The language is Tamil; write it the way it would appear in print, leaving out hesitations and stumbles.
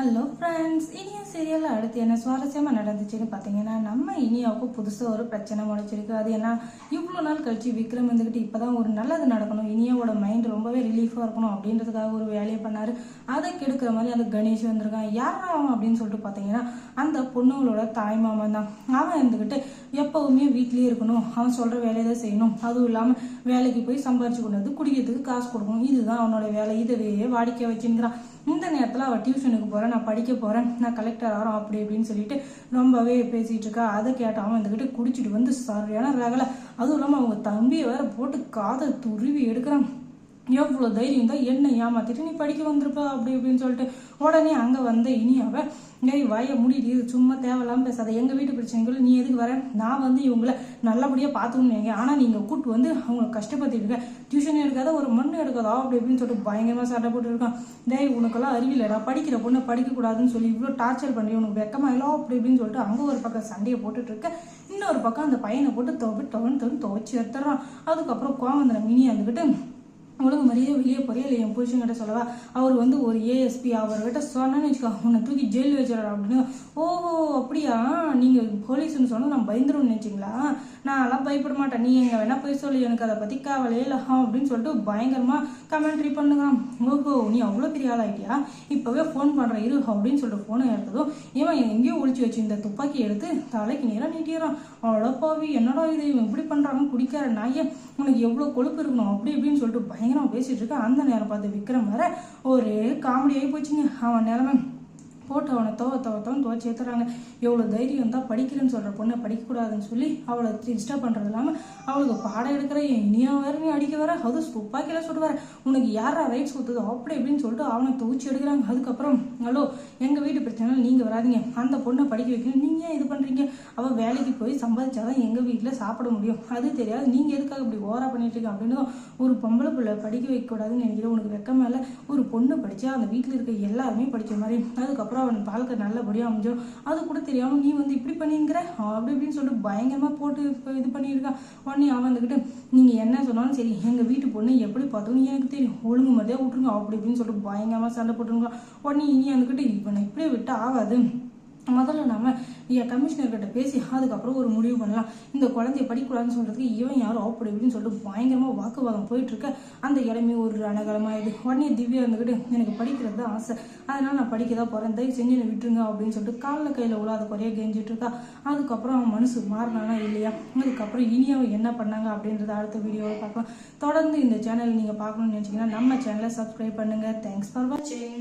ஹலோ ஃப்ரெண்ட்ஸ், இனியா சீரியல் அடுத்து என்ன சுவாரஸ்யமாக நடந்துச்சுன்னு பார்த்தீங்கன்னா, நம்ம இனியாவுக்கு புதுசாக ஒரு பிரச்சனை முளைச்சிருக்கு. அது என்ன, இவ்வளோ நாள் கழிச்சு விக்ரம் வந்துக்கிட்டு இப்போ தான் ஒரு நல்லது நடக்கணும், இனியாவோட மைண்ட் ரொம்பவே ரிலீஃபாக இருக்கணும் அப்படின்றதுக்காக ஒரு வேலையை பண்ணார். அதை கெடுக்கிற மாதிரி அந்த கணேஷ் வந்திருக்கான். யாரா அவன் அப்படின்னு சொல்லிட்டு பார்த்தீங்கன்னா, அந்த பொண்ணுங்களோட தாய்மாமன் தான். அவன் இருந்துக்கிட்டு எப்போவுமே வீட்லேயே இருக்கணும், அவன் சொல்கிற வேலையை தான் செய்யணும், அதுவும் இல்லாமல் வேலைக்கு போய் சம்பாரிச்சு கொண்டு வந்து குடிக்கிறதுக்கு காசு கொடுக்கணும், இதுதான் அவனோட வேலை. இதுவே வாடிக்கை வச்சுங்கிறான். இந்த நேரத்தில் அவள் டியூஷனுக்கு போகிறேன், நான் படிக்க போகிறேன், நான் கலெக்டர் ஆகிறோம் அப்படி இப்படின்னு சொல்லிட்டு ரொம்பவே பேசிகிட்டு இருக்கா. அதை கேட்ட அவன் வந்துக்கிட்டு குடிச்சிட்டு வந்து சரியான ரகலை. அதுவும் இல்லாமல் அவங்க தம்பியை வேற போட்டு காதை துருவி எடுக்கிறான். எவ்வளோ தைரியம் தான் என்ன ஏமாத்திட்டு நீ படிக்க வந்திருப்பா அப்படி இப்படின்னு சொல்லிட்டு உடனே அங்கே வந்த இனியாவை வாயை மூடிட்டு சும்மா தேவையில்லாமல் பேசாத, எங்கள் வீட்டு பிரச்சனைகள் நீ எதுக்கு வர, நான் வந்து இவங்கள நல்லபடியாக பார்த்துக்கணும், ஆனால் நீங்கள் கூட்டு வந்து அவங்களை கஷ்டப்படுத்திட்டு இருக்க, டியூஷன் எடுக்காத ஒரு மண்ணு எடுக்காதா அப்படி இப்படின்னு சொல்லிட்டு பயங்கரமாக சட்டை போட்டுருக்கான். உனக்கெல்லாம் அறிவில்லடா, படிக்கிற பொண்ணு படிக்கக்கூடாதுன்னு சொல்லி இவ்வளோ டார்ச்சர் பண்ணி உனக்கு வெக்கமா இல்லை அப்படி இப்படின்னு சொல்லிட்டு அங்கே ஒரு பக்கம் சண்டையை போட்டுட்டு இருக்க, இன்னொரு பக்கம் அந்த பையனை போட்டு துவைச்சு எடுத்துடுறான். அதுக்கப்புறம் கோவந்திரம் மினி வந்துக்கிட்டு ஒழுங்கு மாதிரியே வெளியே போறியா இல்லை என் புருஷன்கிட்ட சொல்லவா, அவர் வந்து ஒரு ஏஎஸ்பி, அவர்கிட்ட சொன்னான்னு வச்சுக்கோ உன்னை தூக்கி ஜெயில் வச்சிடறா அப்படின்னு. ஓஹோ அப்படியா, நீங்கள் போலீஸ்ன்னு சொன்னால் நான் பயந்துருன்னு நினச்சிங்களா, நான்லாம் பயப்பட மாட்டேன், நீ எங்கே வேணா போய் சொல்லி, எனக்கு அதை பற்றி கவலையே இல்லை அப்படின்னு சொல்லிட்டு பயங்கரமாக கமெண்ட்ரி பண்ணுங்கிறான். ஓஹோ நீ அவ்வளோ பெரிய ஆளாயிட்டியா, இப்போவே ஃபோன் பண்ணுற இரு அப்படின்னு சொல்லிட்டு ஃபோனை எடுத்ததும் இவன் எங்கேயோ ஒழிச்சு வச்சு இந்த துப்பாக்கி எடுத்து தலைக்கு நேராக நீட்டிடுறான். அவ்வளோப்பாவி என்னடா இது, இவன் இப்படி பண்ணுறாங்க, குடிக்கார நாயே, உனக்கு எவ்வளோ கொழுப்பு இருக்கணும் அப்படி இப்படின்னு சொல்லிட்டு பயங்கரமாக பேசிட்டு இருக்க. அந்த நேரம் பார்த்து விக்ரம் வர ஒரே காமெடி ஆகி போச்சுங்க. அவன் நிலமை போட்டு அவனை துவச்சி ஏற்றுறாங்க. எவ்வளோ தைரியம் தான் படிக்கிறேன்னு சொல்கிற பொண்ணை படிக்கக்கூடாதுன்னு சொல்லி அவளை டிஸ்டர்ப் பண்ணுறது இல்லாமல் அவளுக்கு பாடம் எடுக்கிற இனியா வேற நீ அடிக்க வர, அது துப்பாக்கியில் சுட்டு வர, உனக்கு யாரா ரைட்ஸ் கொடுத்தது அப்படி இப்படின்னு சொல்லிட்டு அவனை துவச்சி எடுக்கிறாங்க. அதுக்கப்புறம் ஹலோ எங்கள் வீட்டு பிரச்சனை நீங்கள் வராதிங்க, அந்த பொண்ணை படிக்க வைக்கணும், நீங்கள் இது பண்ணுறீங்க, அவள் வேலைக்கு போய் சம்பாதிச்சாதான் எங்கள் வீட்டில் சாப்பிட முடியும், அது தெரியாது, நீங்கள் எதுக்காக இப்படி ஓவரா பண்ணிட்டு இருக்கீங்க அப்படின்னு. ஒரு பொம்பளை பிள்ளை படிக்க வைக்கக்கூடாதுன்னு நினைக்கிறேன், உனக்கு வெக்க மேலே ஒரு பொண்ணு படித்தா அந்த வீட்டில் இருக்க எல்லாருமே படித்த மாதிரி, அதுக்கப்புறம் அவன் வாழ்க்கை நல்லபடியாக அமைஞ்சோம், அது கூட தெரியாமல் நீ வந்து இப்படி பண்ணிங்கிற அப்படி இப்படின்னு சொல்லிட்டு பயங்கரமாக போட்டு இது பண்ணியிருக்கான். உடனே அவன் வந்துக்கிட்டு நீங்கள் என்ன சொன்னாலும் சரி, எங்கள் வீட்டு பொண்ணு எப்படி பார்த்தோன்னு எனக்கு தெரியும், ஒழுங்கு மாதிரியாக விட்டுருங்க அப்படி இப்படின்னு சொல்லிட்டு பயங்கரமாக சண்டை போட்டுருங்க. உடனே இனி வந்துக்கிட்டு இவனை இப்படியே விட்டு ஆகாது, முதல்ல நம்ம கமிஷனர்கிட்ட பேசி அதுக்கப்புறம் ஒரு முடிவு பண்ணலாம், இந்த குழந்தைய படிக்கூடாதுன்னு சொல்கிறதுக்கு இவன் யாரும் அப்படி இப்படின்னு சொல்லிட்டு பயங்கரமாக வாக்குவாதம் போயிட்டுருக்க. அந்த இடமே ஒரு ரணகலமாயிடுது. உடனே திவ்யா இருந்துக்கிட்டு எனக்கு படிக்கிறது தான் ஆசை, அதனால் நான் படிக்க தான் போகிறேன், தயவு செஞ்சு என்னை விட்டுருங்க அப்படின்னு சொல்லிட்டு காலில் கையில் விழாத குறைய கெஞ்சிட்டு இருக்கா. அதுக்கப்புறம் அவன் மனசு மாறினானா இல்லையா, அதுக்கப்புறம் இனியாவை என்ன பண்ணாங்க அப்படின்றத அடுத்த வீடியோவில் பார்க்கலாம். தொடர்ந்து இந்த சேனல் நீங்கள் பார்க்கணும்னு நினச்சிங்கன்னா நம்ம சேனலை சப்ஸ்கிரைப் பண்ணுங்கள். தேங்க்ஸ் ஃபார் வாட்சிங்.